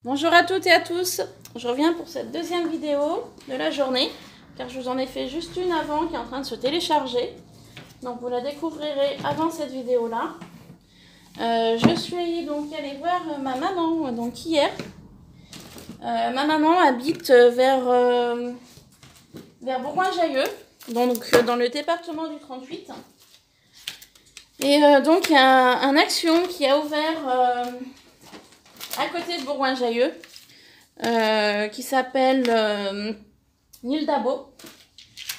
Bonjour à toutes et à tous, je reviens pour cette deuxième vidéo de la journée, car je vous en ai fait juste une avant qui est en train de se télécharger. Donc vous la découvrirez avant cette vidéo-là. Je suis donc allée voir ma maman donc hier. Ma maman habite vers Bourgoin-Jallieu, donc dans le département du 38. Et donc il y a un Action qui a ouvert à côté de Bourgoin-Jallieu, qui s'appelle Nil Dabo.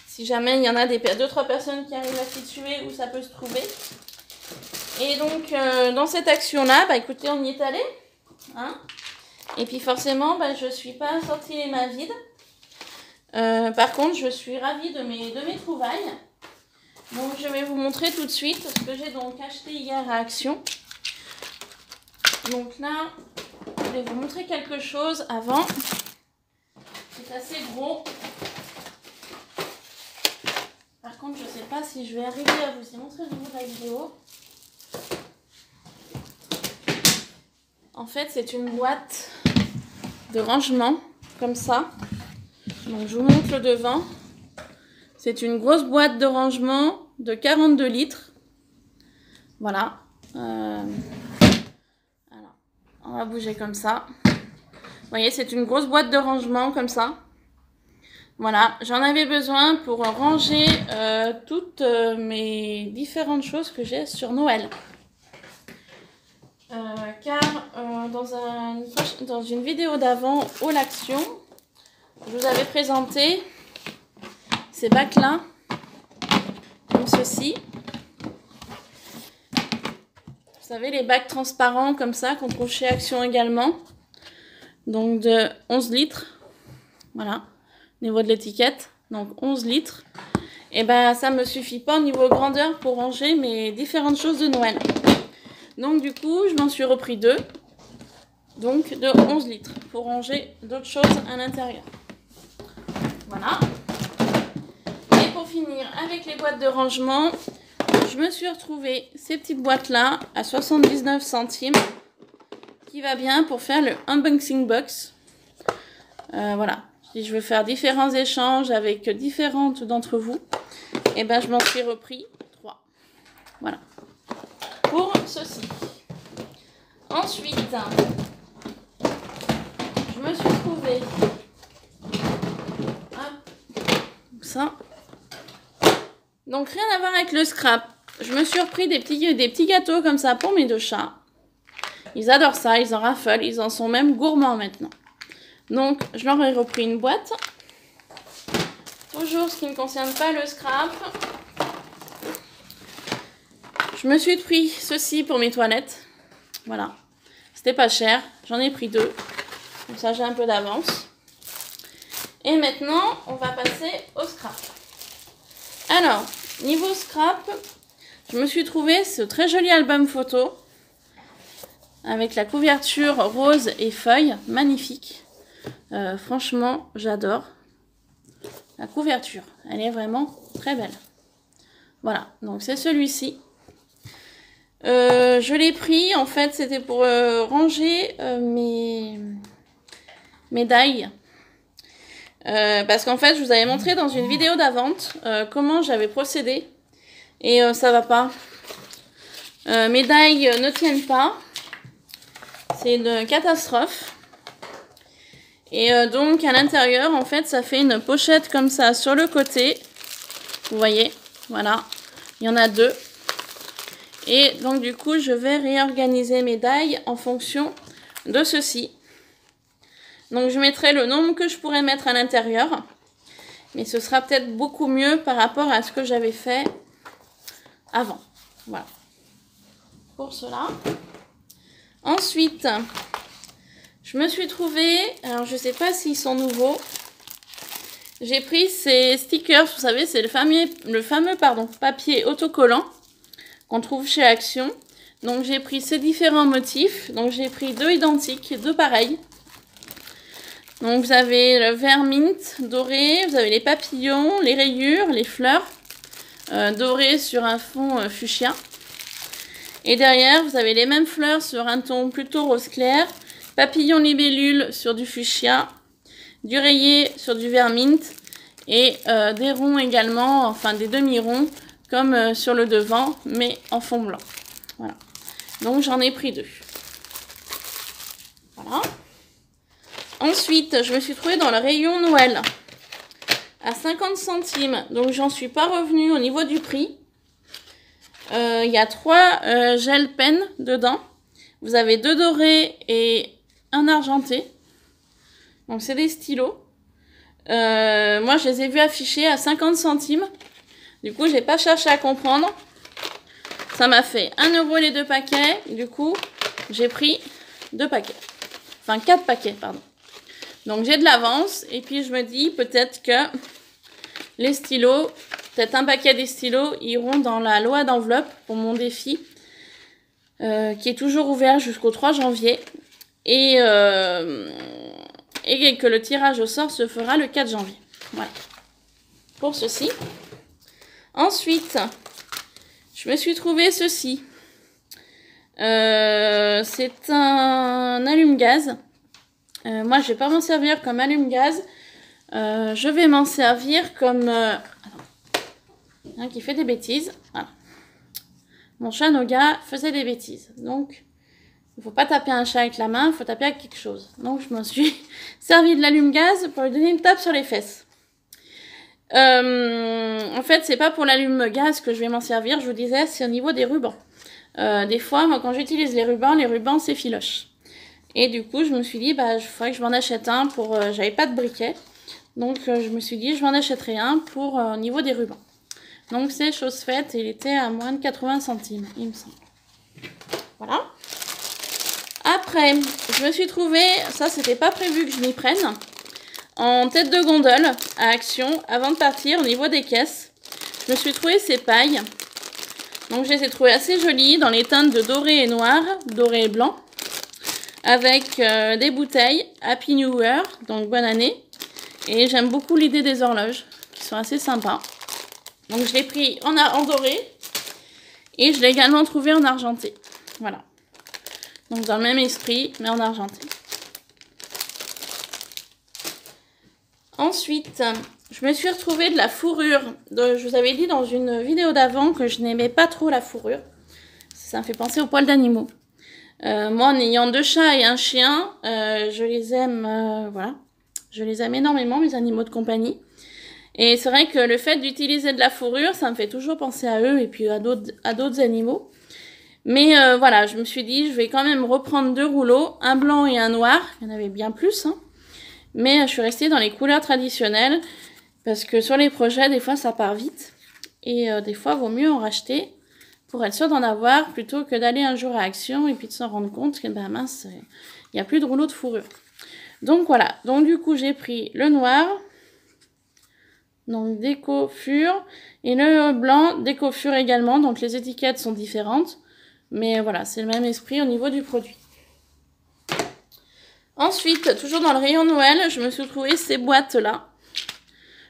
Si jamais il y en a 2-3 personnes qui arrivent à situer où ça peut se trouver. Et donc dans cette action-là, écoutez, on y est allé. Hein, et puis forcément, je ne suis pas sortie les mains vides. Par contre, je suis ravie de mes trouvailles. Donc je vais vous montrer tout de suite ce que j'ai donc acheté hier à Action. Donc là, je vais vous montrer quelque chose avant. C'est assez gros. Par contre, je ne sais pas si je vais arriver à vous y montrer au niveau de la vidéo. En fait, c'est une boîte de rangement, comme ça. Donc, je vous montre le devant. C'est une grosse boîte de rangement de 42 litres. Voilà. Alors, on va bouger comme ça. Vous voyez, c'est une grosse boîte de rangement, comme ça. Voilà, j'en avais besoin pour ranger toutes mes différentes choses que j'ai sur Noël. Dans une vidéo d'avant, au l'Action, je vous avais présenté ces bacs-là, comme ceci. Vous savez, les bacs transparents comme ça, qu'on trouve chez Action également. Donc de 11 litres. Voilà, au niveau de l'étiquette. Donc 11 litres. Et ça me suffit pas au niveau grandeur pour ranger mes différentes choses de Noël. Donc du coup, je m'en suis repris 2. Donc de 11 litres pour ranger d'autres choses à l'intérieur. Voilà. Et pour finir avec les boîtes de rangement, je me suis retrouvé ces petites boîtes là à 79 centimes. Qui va bien pour faire le unboxing box. Voilà. Si je veux faire différents échanges avec différentes d'entre vous, et je m'en suis repris 3. Voilà. Pour ceci. Ensuite, je me suis trouvé ça. Donc rien à voir avec le scrap. Je me suis repris des petits gâteaux comme ça pour mes 2 chats. Ils adorent ça, ils en raffolent, ils en sont même gourmands maintenant. Donc je leur ai repris une boîte. Toujours ce qui ne concerne pas le scrap. Je me suis pris ceci pour mes toilettes. Voilà. C'était pas cher. J'en ai pris 2. Comme ça, j'ai un peu d'avance. Et maintenant, on va passer au scrap. Alors, niveau scrap, je me suis trouvé ce très joli album photo. Avec la couverture rose et feuilles. Magnifique. Franchement, j'adore. La couverture, elle est vraiment très belle. Voilà, donc c'est celui-ci. Je l'ai pris, en fait, c'était pour ranger mes médailles. Parce qu'en fait, je vous avais montré dans une vidéo d'avant comment j'avais procédé. Et ça va pas. Mes dailles ne tiennent pas. C'est une catastrophe. Et donc, à l'intérieur, en fait, ça fait une pochette comme ça sur le côté. Vous voyez, voilà. Il y en a 2. Et donc, du coup, je vais réorganiser mes dailles en fonction de ceci. Donc, je mettrai le nombre que je pourrais mettre à l'intérieur. Mais ce sera peut-être beaucoup mieux par rapport à ce que j'avais fait avant. Voilà. Pour cela. Ensuite, je me suis trouvé, alors je ne sais pas s'ils sont nouveaux. J'ai pris ces stickers, vous savez, c'est le fameux papier autocollant qu'on trouve chez Action. Donc j'ai pris ces différents motifs. Donc j'ai pris 2 identiques, 2 pareils. Donc vous avez le vert mint doré, vous avez les papillons, les rayures, les fleurs dorées sur un fond fuchsia. Et derrière, vous avez les mêmes fleurs sur un ton plutôt rose clair papillon libellule sur du fuchsia, du rayé sur du vermint et des ronds également, enfin des demi-ronds comme sur le devant mais en fond blanc. Voilà. Donc j'en ai pris 2. Voilà. Ensuite, je me suis trouvée dans le rayon Noël à 50 centimes. Donc j'en suis pas revenue au niveau du prix. Il y a 3 gel pen dedans. Vous avez 2 dorés et un argenté. Donc c'est des stylos. Moi je les ai vus affichés à 50 centimes. Du coup j'ai pas cherché à comprendre. Ça m'a fait 1 € les 2 paquets. Du coup j'ai pris 2 paquets. Enfin 4 paquets pardon. Donc j'ai de l'avance. Et puis je me dis peut-être que les stylos, peut-être un paquet des stylos iront dans la loi d'enveloppe pour mon défi. Qui est toujours ouvert jusqu'au 3 janvier. Et que le tirage au sort se fera le 4 janvier. Voilà. Pour ceci. Ensuite, je me suis trouvé ceci. C'est un allume-gaz. Moi, je ne vais pas m'en servir comme allume-gaz. Je vais m'en servir comme... qui fait des bêtises. Voilà. Mon chat Noga faisait des bêtises. Donc, il ne faut pas taper un chat avec la main, il faut taper avec quelque chose. Donc, je m'en suis servi de l'allume-gaz pour lui donner une tape sur les fesses. En fait, c'est pas pour l'allume-gaz que je vais m'en servir, je vous disais, c'est au niveau des rubans. Des fois, moi, quand j'utilise les rubans, c'est filoche. Et du coup, je me suis dit, bah, il faudrait que je m'en achète un pour... j'avais pas de briquet. Donc, je me suis dit, je m'en achèterai un pour au niveau des rubans. Donc, c'est chose faite. Il était à moins de 80 centimes, il me semble. Voilà. Après, je me suis trouvé, ça, c'était pas prévu que je m'y prenne, en tête de gondole à Action, avant de partir au niveau des caisses. Je me suis trouvé ces pailles. Donc, je les ai trouvées assez jolies dans les teintes de doré et noir, doré et blanc. Avec des bouteilles Happy New Year, donc bonne année. Et j'aime beaucoup l'idée des horloges, qui sont assez sympas. Donc je l'ai pris en doré. Et je l'ai également trouvé en argenté. Voilà. Donc dans le même esprit, mais en argenté. Ensuite, je me suis retrouvée de la fourrure. Je vous avais dit dans une vidéo d'avant que je n'aimais pas trop la fourrure. Ça me fait penser aux poils d'animaux. Moi, en ayant 2 chats et un chien, je les aime, voilà. Je les aime énormément, mes animaux de compagnie. Et c'est vrai que le fait d'utiliser de la fourrure, ça me fait toujours penser à eux et puis à d'autres animaux. Mais voilà, je me suis dit, je vais quand même reprendre 2 rouleaux, un blanc et un noir. Il y en avait bien plus, hein. Mais je suis restée dans les couleurs traditionnelles parce que sur les projets, des fois, ça part vite. Et des fois, il vaut mieux en racheter pour être sûr d'en avoir plutôt que d'aller un jour à Action et puis de s'en rendre compte que, ben mince, il n'y a plus de rouleau de fourrure. Donc voilà, donc du coup, j'ai pris le noir, donc Déco Fur, et le blanc, Déco Fur également. Donc les étiquettes sont différentes, mais voilà, c'est le même esprit au niveau du produit. Ensuite, toujours dans le rayon Noël, je me suis trouvé ces boîtes-là.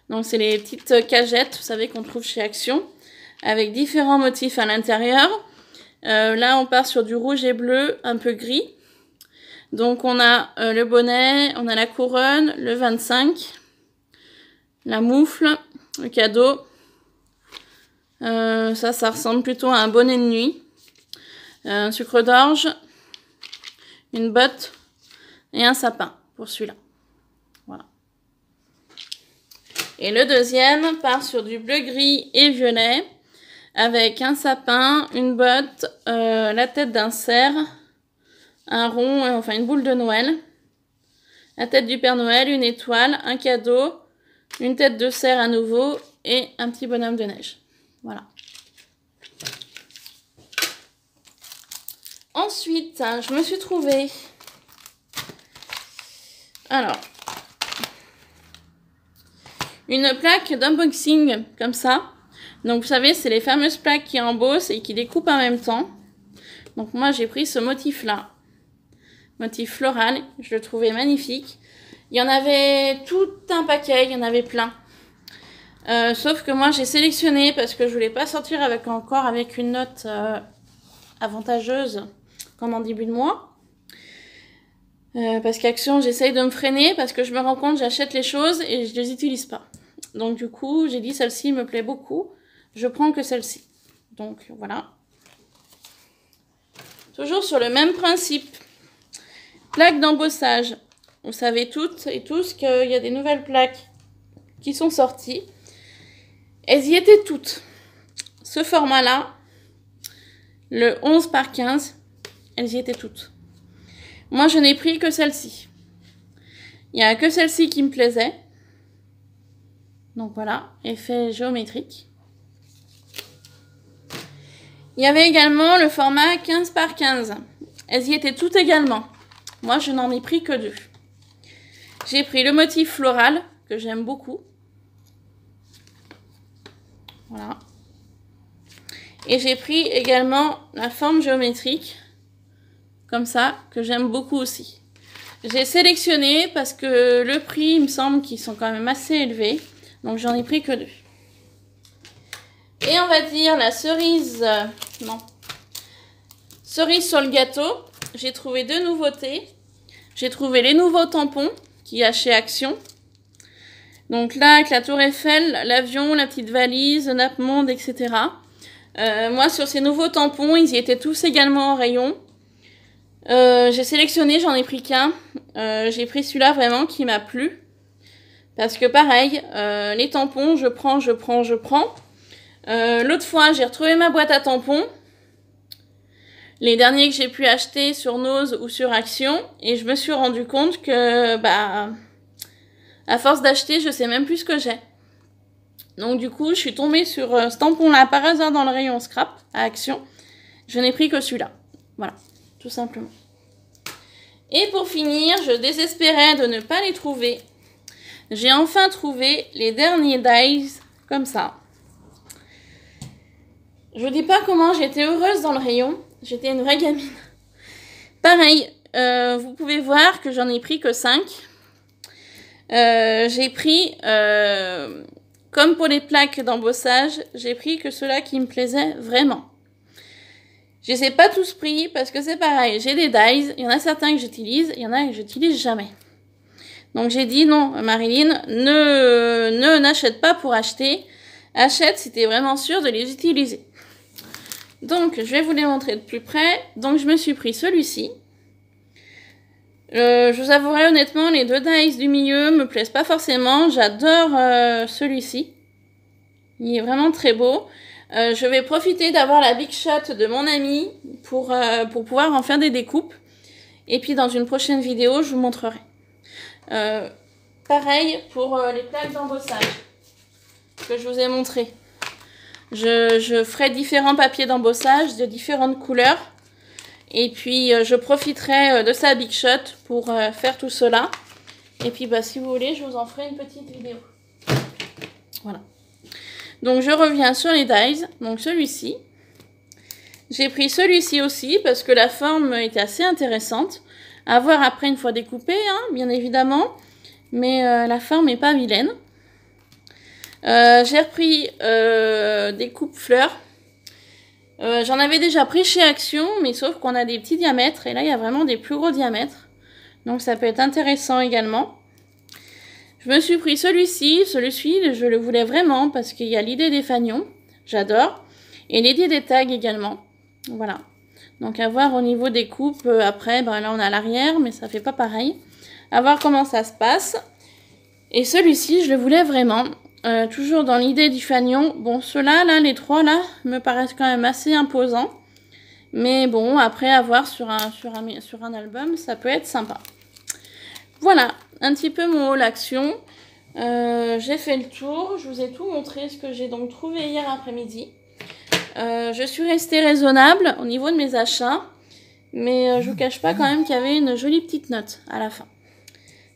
Donc c'est les petites cagettes, vous savez, qu'on trouve chez Action, avec différents motifs à l'intérieur. Là, on part sur du rouge et bleu, un peu gris. Donc on a le bonnet, on a la couronne, le 25, la moufle, le cadeau. Ça ressemble plutôt à un bonnet de nuit. Un sucre d'orge, une botte et un sapin pour celui-là. Voilà. Et le deuxième part sur du bleu, gris et violet avec un sapin, une botte, la tête d'un cerf, un rond, enfin une boule de Noël, la tête du Père Noël, une étoile, un cadeau, une tête de cerf à nouveau et un petit bonhomme de neige. Voilà. Ensuite, je me suis trouvée... Alors, une plaque d'unboxing comme ça. Donc, vous savez, c'est les fameuses plaques qui embossent et qui découpent en même temps. Donc, moi, j'ai pris ce motif-là. Motif floral. Je le trouvais magnifique. Il y en avait tout un paquet. Il y en avait plein. Sauf que moi, j'ai sélectionné parce que je voulais pas sortir encore avec une note avantageuse comme en début de mois. Parce qu'Action, j'essaye de me freiner parce que je me rends compte, j'achète les choses et je les utilise pas. Donc du coup, j'ai dit celle-ci me plaît beaucoup. Je prends que celle-ci. Donc voilà. Toujours sur le même principe. Plaques d'embossage. Vous savez toutes et tous qu'il y a des nouvelles plaques qui sont sorties. Elles y étaient toutes. Ce format-là, le 11 par 15, elles y étaient toutes. Moi, je n'ai pris que celle-ci. Il n'y a que celle-ci qui me plaisait. Donc voilà, effet géométrique. Il y avait également le format 15 par 15. Elles y étaient toutes également. Moi, je n'en ai pris que 2. J'ai pris le motif floral, que j'aime beaucoup. Voilà. Et j'ai pris également la forme géométrique, comme ça, que j'aime beaucoup aussi. J'ai sélectionné parce que le prix, il me semble qu'ils sont quand même assez élevés. Donc j'en ai pris que 2. Et on va dire la cerise... non. Cerise sur le gâteau. J'ai trouvé 2 nouveautés. J'ai trouvé les nouveaux tampons qu'il y a chez Action. Donc là, avec la tour Eiffel, l'avion, la petite valise, le nappe-monde, etc. Moi, sur ces nouveaux tampons, ils y étaient tous également en rayon. J'ai sélectionné, j'en ai pris qu'un. J'ai pris celui-là vraiment qui m'a plu. Parce que pareil, les tampons, je prends. L'autre fois, j'ai retrouvé ma boîte à tampons. Les derniers que j'ai pu acheter sur Nose ou sur Action. Et je me suis rendu compte que, à force d'acheter, je sais même plus ce que j'ai. Donc du coup, je suis tombée sur ce tampon-là par hasard dans le rayon scrap à Action. Je n'ai pris que celui-là. Voilà, tout simplement. Et pour finir, je désespérais de ne pas les trouver. J'ai enfin trouvé les derniers dies comme ça. Je vous dis pas comment j'étais heureuse dans le rayon. J'étais une vraie gamine. Pareil, vous pouvez voir que j'en ai pris que 5. J'ai pris, comme pour les plaques d'embossage, j'ai pris que ceux-là qui me plaisaient vraiment. Je les ai pas tous pris parce que c'est pareil. J'ai des dies, il y en a certains que j'utilise, il y en a que j'utilise jamais. Donc j'ai dit non, Marilyn, n'achète pas pour acheter. Achète si tu es vraiment sûre de les utiliser. Donc je vais vous les montrer de plus près. Donc je me suis pris celui-ci. Je vous avouerai honnêtement, les 2 dies du milieu me plaisent pas forcément. J'adore celui-ci. Il est vraiment très beau. Je vais profiter d'avoir la Big Shot de mon ami pour pouvoir en faire des découpes. Et puis dans une prochaine vidéo, je vous montrerai. Pareil pour les plaques d'embossage que je vous ai montré. Je ferai différents papiers d'embossage de différentes couleurs. Et puis je profiterai de sa Big Shot pour faire tout cela. Et puis si vous voulez, je vous en ferai une petite vidéo. Voilà. Donc je reviens sur les dies. Donc celui-ci. J'ai pris celui-ci aussi parce que la forme était assez intéressante. À voir après une fois découpé, hein, bien évidemment. Mais la forme n'est pas vilaine. J'ai repris des coupes fleurs. J'en avais déjà pris chez Action, mais sauf qu'on a des petits diamètres. Et là, il y a vraiment des plus gros diamètres. Donc ça peut être intéressant également. Je me suis pris celui-ci. Celui-ci, je le voulais vraiment parce qu'il y a l'idée des fanions. J'adore. Et l'idée des tags également. Voilà. Donc à voir au niveau des coupes. Après, là on a l'arrière, mais ça fait pas pareil. À voir comment ça se passe. Et celui-ci, je le voulais vraiment. Toujours dans l'idée du fanion. Bon, ceux-là, là, les 3 là, me paraissent quand même assez imposants. Mais bon, après, à voir sur un album, ça peut être sympa. Voilà, un petit peu mon haul Action. J'ai fait le tour. Je vous ai tout montré ce que j'ai donc trouvé hier après-midi. Je suis restée raisonnable au niveau de mes achats. Mais je vous cache pas quand même qu'il y avait une jolie petite note à la fin.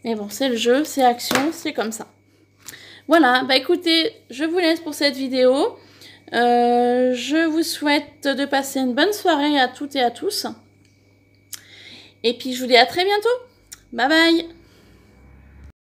Mais bon, c'est le jeu, c'est Action, c'est comme ça. Voilà, écoutez, je vous laisse pour cette vidéo. Je vous souhaite de passer une bonne soirée à toutes et à tous. Et puis je vous dis à très bientôt. Bye bye.